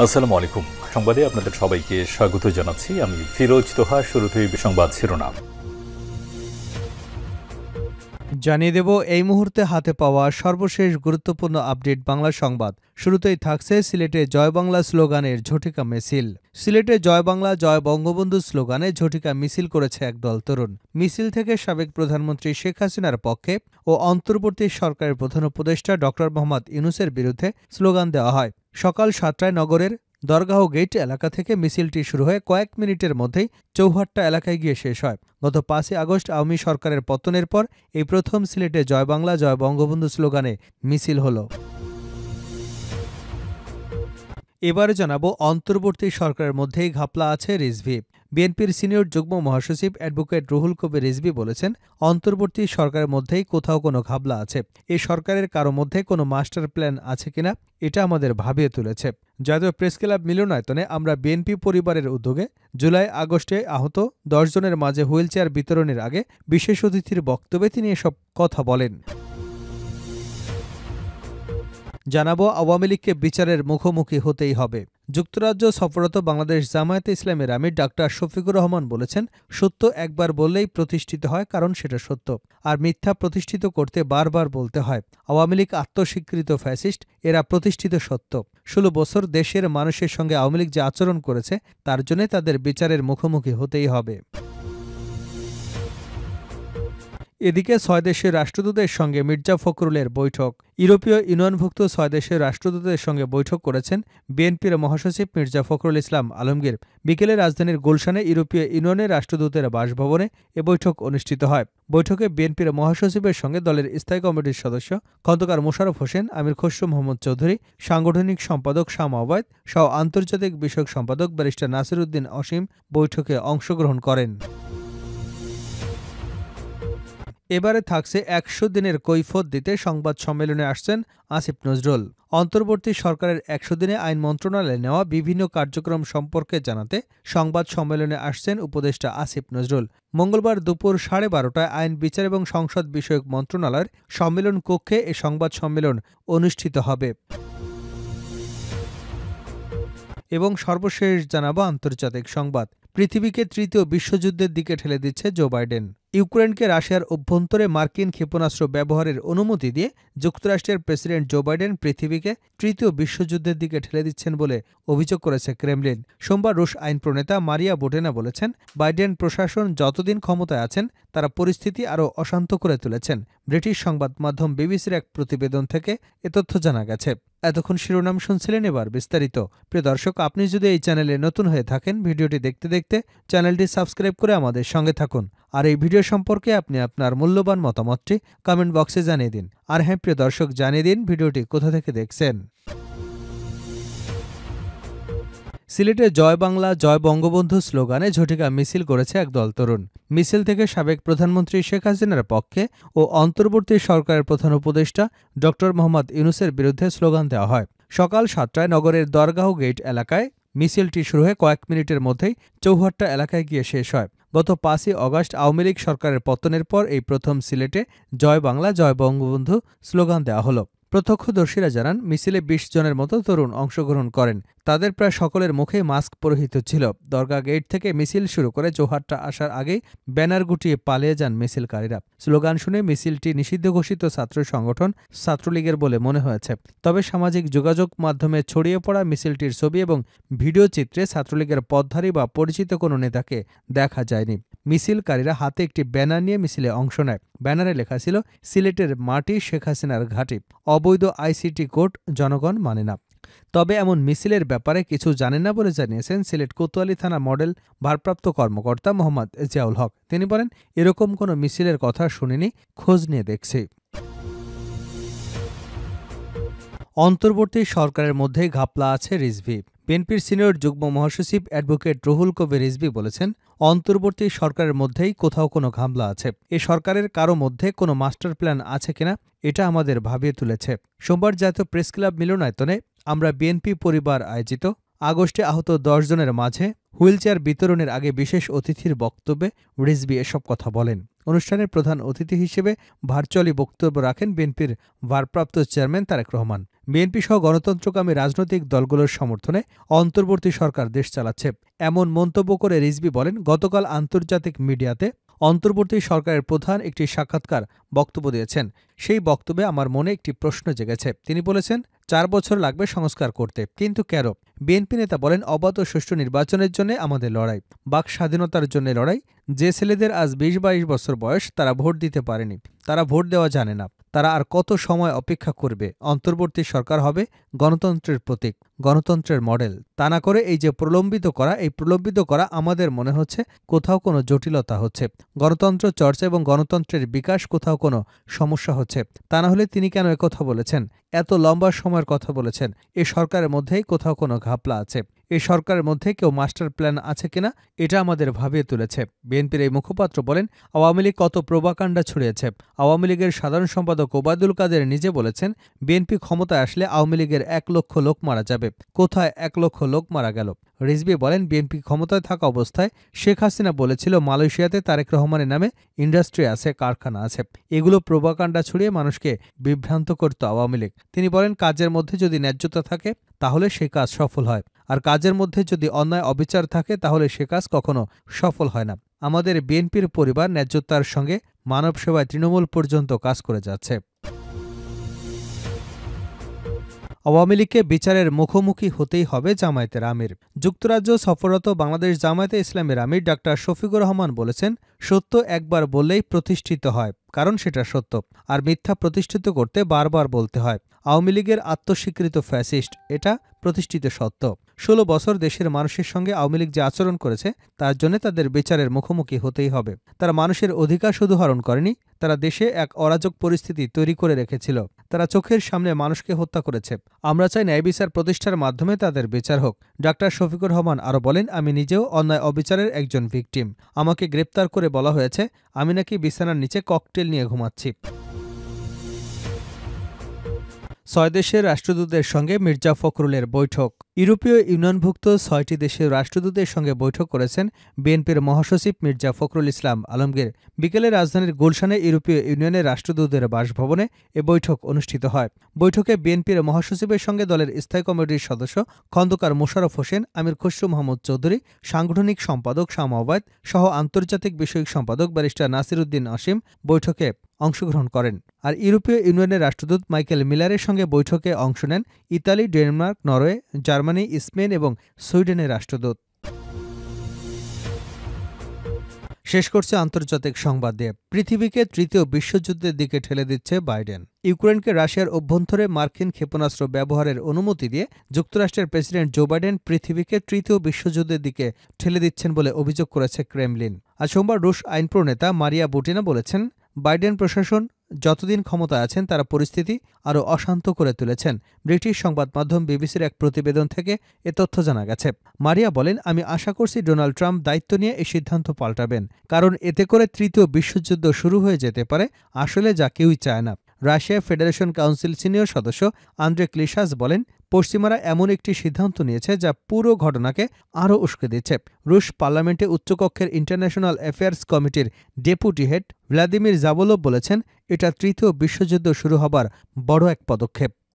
আসসালামু আলাইকুম। সংবাদে আপনাদের সবাইকে স্বাগত জানাচ্ছি। আমি ফিরোজ তোহা। শুরুতেই সংবাদ শিরোনাম জানিয়ে দেব এই মুহূর্তে হাতে পাওয়া সর্বশেষ গুরুত্বপূর্ণ আপডেট বাংলা সংবাদ। শুরুতেই থাকছে সিলেটে জয় বাংলা স্লোগানের ঝটিকা মিছিল। সিলেটে জয় বাংলা জয় বঙ্গবন্ধু স্লোগানে ঝটিকা মিছিল করেছে একদল তরুণ। মিছিল থেকে সাবেক প্রধানমন্ত্রী শেখ হাসিনার পক্ষে ও অন্তর্বর্তী সরকারের প্রধান উপদেষ্টা ড মোহাম্মদ ইউনূসের বিরুদ্ধে স্লোগান দেওয়া হয়। সকাল ৭টায় নগরের দরগাহ গেট এলাকা থেকে মিছিলটি শুরু হয়ে কয়েক মিনিটের মধ্যেই চৌহাট্টা এলাকায় গিয়ে শেষ হয়। গত ৫ই আগস্ট আওয়ামী সরকারের পতনের পর এই প্রথম সিলেটে জয় বাংলা জয় বঙ্গবন্ধু স্লোগানে মিছিল হলো। এবারে জানাবো অন্তর্বর্তী সরকারের মধ্যেই ঘাপলা আছে রিজভী। বিএনপির সিনিয়র যুগ্ম মহাসচিব অ্যাডভোকেট রুহুল কবির রিজভী বলেছেন, অন্তর্বর্তী সরকারের মধ্যেই কোথাও কোনো ঘাপলা আছে। এই সরকারের কারো মধ্যে কোনো মাস্টার প্ল্যান আছে কিনা এটা আমাদের ভাবিয়ে তুলেছে। জাতীয় প্রেস ক্লাব মিলনায়তনে আমরা বিএনপি পরিবারের উদ্যোগে জুলাই আগস্টে আহত ১০ জনের মাঝে হুইলচেয়ার বিতরণের আগে বিশেষ অতিথির বক্তব্যে তিনি এসব কথা বলেন। জানাবো আওয়ামী লীগকে বিচারের মুখোমুখি হতেই হবে। যুক্তরাজ্য সফররত বাংলাদেশ জামায়াতে ইসলামের আমির ডাক্তার শফিকুর রহমান বলেছেন, সত্য একবার বললেই প্রতিষ্ঠিত হয়, কারণ সেটা সত্য। আর মিথ্যা প্রতিষ্ঠিত করতে বারবার বলতে হয়। আওয়ামী লীগ আত্মস্বীকৃত ফ্যাসিস্ট, এরা প্রতিষ্ঠিত সত্য। ১৬ বছর দেশের মানুষের সঙ্গে আওয়ামী লীগ যে আচরণ করেছে তার জন্য তাদের বিচারের মুখোমুখি হতেই হবে। এদিকে ৬ দেশের রাষ্ট্রদূতের সঙ্গে মির্জা ফখরুলের বৈঠক। ইউরোপীয় ইউনিয়নভুক্ত ৬ দেশের রাষ্ট্রদূতের সঙ্গে বৈঠক করেছেন বিএনপির মহাসচিব মির্জা ফখরুল ইসলাম আলমগীর। বিকেলে রাজধানীর গুলশানে ইউরোপীয় ইউনিয়নের রাষ্ট্রদূতের বাসভবনে এ বৈঠক অনুষ্ঠিত হয়। বৈঠকে বিএনপির মহাসচিবের সঙ্গে দলের স্থায়ী কমিটির সদস্য খন্দকার মোশাররফ হোসেন, আমির খসরু মোহাম্মদ চৌধুরী, সাংগঠনিক সম্পাদক শাম আওয়াজ সহ আন্তর্জাতিক বিষয়ক সম্পাদক ব্যারিস্টার নাসির উদ্দিন অসীম বৈঠকে অংশগ্রহণ করেন। এবারে থাকছে ১০০ দিনের কৈফিয়ত দিতে সংবাদ সম্মেলনে আসছেন আসিফ নজরুল। অন্তর্বর্তী সরকারের ১০০ দিনে আইন মন্ত্রণালয়ে নেওয়া বিভিন্ন কার্যক্রম সম্পর্কে জানাতে সংবাদ সম্মেলনে আসছেন উপদেষ্টা আসিফ নজরুল। মঙ্গলবার দুপুর ১২:৩০টায় আইন, বিচার এবং সংসদ বিষয়ক মন্ত্রণালয়ের সম্মেলন কক্ষে এ সংবাদ সম্মেলন অনুষ্ঠিত হবে। এবং সর্বশেষ জানাবো আন্তর্জাতিক সংবাদ। পৃথিবীকে তৃতীয় বিশ্বযুদ্ধের দিকে ঠেলে দিচ্ছে জো বাইডেন। ইউক্রেনকে রাশিয়ার অভ্যন্তরে মার্কিন ক্ষেপণাস্ত্র ব্যবহারের অনুমতি দিয়ে যুক্তরাষ্ট্রের প্রেসিডেন্ট জো বাইডেন পৃথিবীকে তৃতীয় বিশ্বযুদ্ধের দিকে ঠেলে দিচ্ছেন বলে অভিযোগ করেছে ক্রেমলিন। সোমবার রুশ আইন প্রণেতা মারিয়া বুটেনা বলেছেন, বাইডেন প্রশাসন যতদিন ক্ষমতায় আছেন তারা পরিস্থিতি আরও অশান্ত করে তুলেছেন। ব্রিটিশ সংবাদ মাধ্যম বিবিসির এক প্রতিবেদন থেকে এ তথ্য জানা গেছে। এতক্ষণ শিরোনাম শুনছিলেন, এবার বিস্তারিত। প্রিয় দর্শক, আপনি যদি এই চ্যানেলে নতুন হয়ে থাকেন, ভিডিওটি দেখতে দেখতে চ্যানেলটি সাবস্ক্রাইব করে আমাদের সঙ্গে থাকুন। আর এই ভিডিও সম্পর্কে আপনি আপনার মূল্যবান মতামতটি কমেন্ট বক্সে জানিয়ে দিন। আর হ্যাঁ প্রিয় দর্শক, জানিয়ে দিন ভিডিওটি কোথা থেকে দেখছেন। সিলেটে জয় বাংলা জয় বঙ্গবন্ধু স্লোগানে ঝটিকা মিছিল করেছে একদল তরুণ। মিছিল থেকে সাবেক প্রধানমন্ত্রী শেখ হাসিনার পক্ষে ও অন্তর্বর্তী সরকারের প্রধান উপদেষ্টা ড মোহাম্মদ ইউনূসের বিরুদ্ধে স্লোগান দেওয়া হয়। সকাল ৭টায় নগরের দরগাহ গেট এলাকায় মিছিলটি শুরু হয়ে কয়েক মিনিটের মধ্যেই চৌহাট্টা এলাকায় গিয়ে শেষ হয়। গত ৫ই আগস্ট আওয়ামী লীগ সরকারের পতনের পর এই প্রথম সিলেটে জয় বাংলা জয় বঙ্গবন্ধু স্লোগান দেওয়া হলো। প্রত্যক্ষদর্শীরা জানান, মিছিলে ২০ জনের মতো তরুণ অংশগ্রহণ করেন। তাদের প্রায় সকলের মুখেই মাস্ক পরিহিত ছিল। দরগা গেট থেকে মিছিল শুরু করে চৌহাট্টা আসার আগেই ব্যানার গুটিয়ে পালিয়ে যান মিছিলকারীরা। স্লোগান শুনে মিছিলটি নিষিদ্ধ ঘোষিত ছাত্র সংগঠন ছাত্রলীগের বলে মনে হয়েছে। তবে সামাজিক যোগাযোগ মাধ্যমে ছড়িয়ে পড়া মিছিলটির ছবি এবং ভিডিও চিত্রে ছাত্রলীগের পথধারী বা পরিচিত কোনো নেতাকে দেখা যায়নি। মিছিলকারীরা হাতে একটি ব্যানার নিয়ে মিছিলে অংশ নেয়। ব্যানারে লেখা ছিল, সিলেটের মাটি শেখ হাসিনার ঘাঁটি, অবৈধ আইসিটি কোড জনগণ মানে না। তবে এমন মিছিলের ব্যাপারে কিছু জানেন না বলে জানিয়েছেন সিলেট কোতোয়ালি থানা মডেল ভারপ্রাপ্ত কর্মকর্তা মোহাম্মদ জিয়াউল হক। তিনি বলেন, এরকম কোনো মিছিলের কথা শুনিনি, খোঁজ নিয়ে দেখছি। অন্তর্বর্তী সরকারের মধ্যেই ঘাপলা আছে রিজভী। বিএনপির সিনিয়র যুগ্ম মহাসচিব অ্যাডভোকেট রুহুল কবির রিজভী বলেছেন, অন্তর্বর্তী সরকারের মধ্যেই কোথাও কোনো ঘাপলা আছে। এ সরকারের কারো মধ্যে কোনো মাস্টার প্ল্যান আছে কিনা এটা আমাদের ভাবিয়ে তুলেছে। সোমবার জাতীয় প্রেস ক্লাব মিলনায়তনে আমরা বিএনপি পরিবার আয়োজিত আগস্টে আহত ১০ জনের মাঝে হুইলচেয়ার বিতরণের আগে বিশেষ অতিথির বক্তব্যে রিজভী এসব কথা বলেন। অনুষ্ঠানের প্রধান অতিথি হিসেবে ভার্চুয়ালি বক্তব্য রাখেন বিএনপির ভারপ্রাপ্ত চেয়ারম্যান তারেক রহমান। বিএনপি সহ গণতন্ত্রকামী রাজনৈতিক দলগুলোর সমর্থনে অন্তর্বর্তী সরকার দেশ চালাচ্ছে এমন মন্তব্য করে রিজভী বলেন, গতকাল আন্তর্জাতিক মিডিয়াতে অন্তর্বর্তী সরকারের প্রধান একটি সাক্ষাৎকার বক্তব্য দিয়েছেন। সেই বক্তব্যে আমার মনে একটি প্রশ্ন জেগেছে। তিনি বলেছেন 4 বছর লাগবে সংস্কার করতে, কিন্তু কেন? বিএনপি নেতা বলেন, অবাধ ও সুষ্ঠু নির্বাচনের জন্য আমাদের লড়াই, বাক স্বাধীনতার জন্য লড়াই। যে ছেলেদের আজ 20-22 বছর বয়স, তারা ভোট দিতে পারেনি, তারা ভোট দেওয়া জানে না, তারা আর কত সময় অপেক্ষা করবে? অন্তর্বর্তী সরকার হবে গণতন্ত্রের প্রতীক, গণতন্ত্রের মডেল। তা না করে এই যে প্রলম্বিত করা আমাদের মনে হচ্ছে কোথাও কোনো জটিলতা হচ্ছে, গণতন্ত্র চর্চা এবং গণতন্ত্রের বিকাশ কোথাও কোনো সমস্যা হচ্ছে। তা না হলে তিনি কেন একথা বলেছেন? এত লম্বা সময়ের কথা বলেছেন। এই সরকারের মধ্যেই কোথাও কোনো ঘাপলা আছে। এই সরকারের মধ্যে কেউ মাস্টার প্ল্যান আছে কিনা, এটা আমাদের ভাবিয়ে তুলেছে। বিএনপির এই মুখপাত্র বলেন, আওয়ামী লীগ কত প্রোপাগান্ডা ছড়িয়েছে। আওয়ামী লীগের সাধারণ সম্পাদক ওবায়দুল কাদের নিজে বলেছেন, বিএনপি ক্ষমতায় আসলে আওয়ামী লীগের 1 লক্ষ লোক মারা যাবে। কোথায় 1 লক্ষ লোক মারা গেল? রিজভী বলেন, বিএনপি ক্ষমতায় থাকা অবস্থায় শেখ হাসিনা বলেছিল মালয়েশিয়াতে তারেক রহমানের নামে ইন্ডাস্ট্রি আছে, কারখানা আছে। এগুলো প্রোপাগান্ডা ছড়িয়ে মানুষকে বিভ্রান্ত করত আওয়ামী লীগ। তিনি বলেন, কাজের মধ্যে যদি ন্যায্যতা থাকে তাহলে সে কাজ সফল হয়, আর কাজের মধ্যে যদি অন্যায় অবিচার থাকে তাহলে সে কাজ কখনো সফল হয় না। আমাদের বিএনপির পরিবার ন্যায্যতার সঙ্গে মানব সেবায় তৃণমূল পর্যন্ত কাজ করে যাচ্ছে। আওয়ামী লীগকে বিচারের মুখোমুখি হতেই হবে জামায়াতের আমির। যুক্তরাজ্য সফররত বাংলাদেশ জামায়াতে ইসলামের আমির ডাক্তার শফিকুর রহমান বলেছেন, সত্য একবার বললেই প্রতিষ্ঠিত হয়, কারণ সেটা সত্য, আর মিথ্যা প্রতিষ্ঠিত করতে বারবার বলতে হয়। আওয়ামী লীগের আত্মস্বীকৃত ফ্যাসিস্ট, এটা প্রতিষ্ঠিত সত্য। 16 বছর দেশের মানুষের সঙ্গে আওয়ামী লীগ যে আচরণ করেছে, তার জন্য তাদের বিচারের মুখোমুখি হতেই হবে। তারা মানুষের অধিকার শুধু হরণ করেনি, তারা দেশে এক অরাজক পরিস্থিতি তৈরি করে রেখেছিল। তারা চোখের সামনে মানুষকে হত্যা করেছে। আমরা চাই ন্যায় বিচার প্রতিষ্ঠার মাধ্যমে তাদের বিচার হোক। ডাক্তার শফিকুর রহমান আরও বলেন, আমি নিজেও অন্যায় অবিচারের একজন ভিকটিম। আমাকে গ্রেপ্তার করে বলা হয়েছে আমি নাকি বিছানার নিচে ককটেল নিয়ে ঘুমাচ্ছি। 6 দেশের রাষ্ট্রদূতের সঙ্গে মির্জা ফখরুলের বৈঠক। ইউরোপীয় ইউনিয়নভুক্ত 6টি দেশের রাষ্ট্রদূতের সঙ্গে বৈঠক করেছেন বিএনপির মহাসচিব মির্জা ফখরুল ইসলাম আলমগীর। বিকেলে রাজধানীর গুলশানে ইউরোপীয় ইউনিয়নের রাষ্ট্রদূতের বাসভবনে এ বৈঠক অনুষ্ঠিত হয়। বৈঠকে বিএনপির মহাসচিবের সঙ্গে দলের স্থায়ী কমিটির সদস্য খন্দকার মোশাররফ হোসেন, আমির খসরু মাহমুদ চৌধুরী, সাংগঠনিক সম্পাদক শাহ ওবায়দ সহ আন্তর্জাতিক বিষয়ক সম্পাদক ব্যারিস্টার নাসির উদ্দিন অসীম বৈঠকে অংশগ্রহণ করেন। আর ইউরোপীয় ইউনিয়নের রাষ্ট্রদূত মাইকেল মিলারের সঙ্গে বৈঠকে অংশ নেন Italy, Denmark, Norway, Germany, Spain এবং সুইডেনের রাষ্ট্রদূত। শেষ করছে আন্তর্জাতিক সংবাদ দিয়ে। পৃথিবীকে তৃতীয় বিশ্বযুদ্ধের দিকে ঠেলে দিচ্ছে বাইডেন। ইউক্রেনকে রাশিয়ার অভ্যন্তরে মার্কিন ক্ষেপণাস্ত্র ব্যবহারের অনুমতি দিয়ে যুক্তরাষ্ট্রের প্রেসিডেন্ট জো বাইডেন পৃথিবীকে তৃতীয় বিশ্বযুদ্ধের দিকে ঠেলে দিচ্ছেন বলে অভিযোগ করেছে ক্রেমলিন। আজ সোমবার রুশ আইন প্রণেতা মারিয়া বুটিনা বলেছেন, বাইডেন প্রশাসন যতদিন ক্ষমতায় আছেন তারা পরিস্থিতি আরও অশান্ত করে তুলেছেন। ব্রিটিশ সংবাদ মাধ্যম বিবিসির এক প্রতিবেদন থেকে এ তথ্য জানা গেছে। মারিয়া বলেন, আমি আশা করছি ডোনাল্ড ট্রাম্প দায়িত্ব নিয়ে এই সিদ্ধান্ত পাল্টাবেন, কারণ এতে করে তৃতীয় বিশ্বযুদ্ধ শুরু হয়ে যেতে পারে, আসলে যা কেউই চায় না। রাশিয়া ফেডারেশন কাউন্সিল সিনিয়র সদস্য আন্দ্রে ক্লিশাস বলেন, পশ্চিমারা এমন একটি সিদ্ধান্ত নিয়েছে যা পুরো ঘটনাকে আরও উস্কে দিচ্ছে। রুশ পার্লামেন্টে উচ্চকক্ষের ইন্টারন্যাশনাল অ্যাফেয়ার্স কমিটির ডেপুটি হেড ভ্লাদিমির জাবোলভ বলেছেন, এটা তৃতীয় বিশ্বযুদ্ধ শুরু হবার বড় এক পদক্ষেপ।